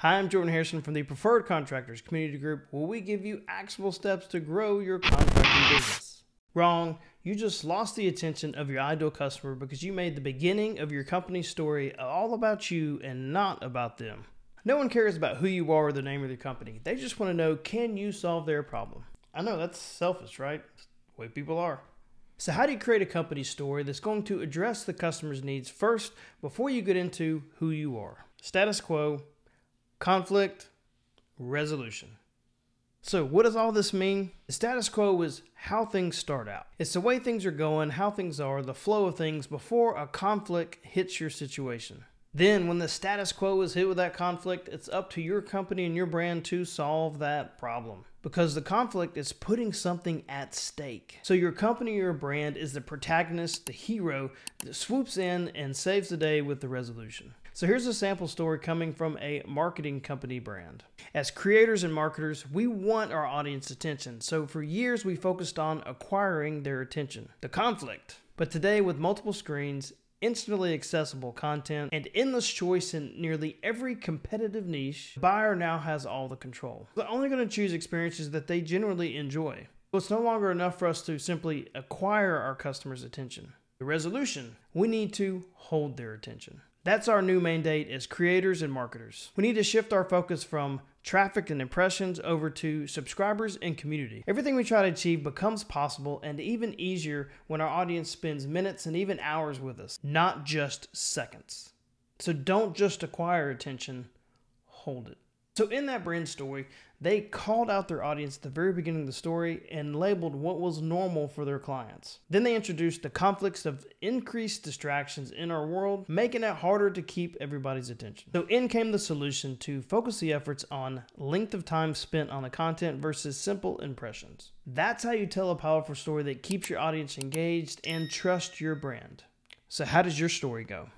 Hi, I'm Jordan Harrison from the Preferred Contractors Community Group, where we give you actionable steps to grow your contracting business. Wrong. You just lost the attention of your ideal customer because you made the beginning of your company's story all about you and not about them. No one cares about who you are or the name of your company. They just want to know, can you solve their problem? I know that's selfish, right? That's the way people are. So how do you create a company story that's going to address the customer's needs first before you get into who you are? Status quo, conflict, resolution. So what does all this mean? The status quo is how things start out. It's the way things are going, how things are, the flow of things before a conflict hits your situation. Then when the status quo is hit with that conflict, it's up to your company and your brand to solve that problem. Because the conflict is putting something at stake. So your company or your brand is the protagonist, the hero that swoops in and saves the day with the resolution. So here's a sample story coming from a marketing company brand. As creators and marketers, we want our audience attention. So for years, we focused on acquiring their attention. The conflict. But today, with multiple screens, instantly accessible content, and endless choice in nearly every competitive niche, the buyer now has all the control. They're only going to choose experiences that they generally enjoy. So it's no longer enough for us to simply acquire our customers' attention. The resolution, we need to hold their attention. That's our new mandate as creators and marketers. We need to shift our focus from traffic and impressions over to subscribers and community. Everything we try to achieve becomes possible and even easier when our audience spends minutes and even hours with us, not just seconds. So don't just acquire attention, hold it. So in that brand story, they called out their audience at the very beginning of the story and labeled what was normal for their clients. Then they introduced the conflicts of increased distractions in our world, making it harder to keep everybody's attention. So in came the solution to focus the efforts on length of time spent on the content versus simple impressions. That's how you tell a powerful story that keeps your audience engaged and trust your brand. So how does your story go?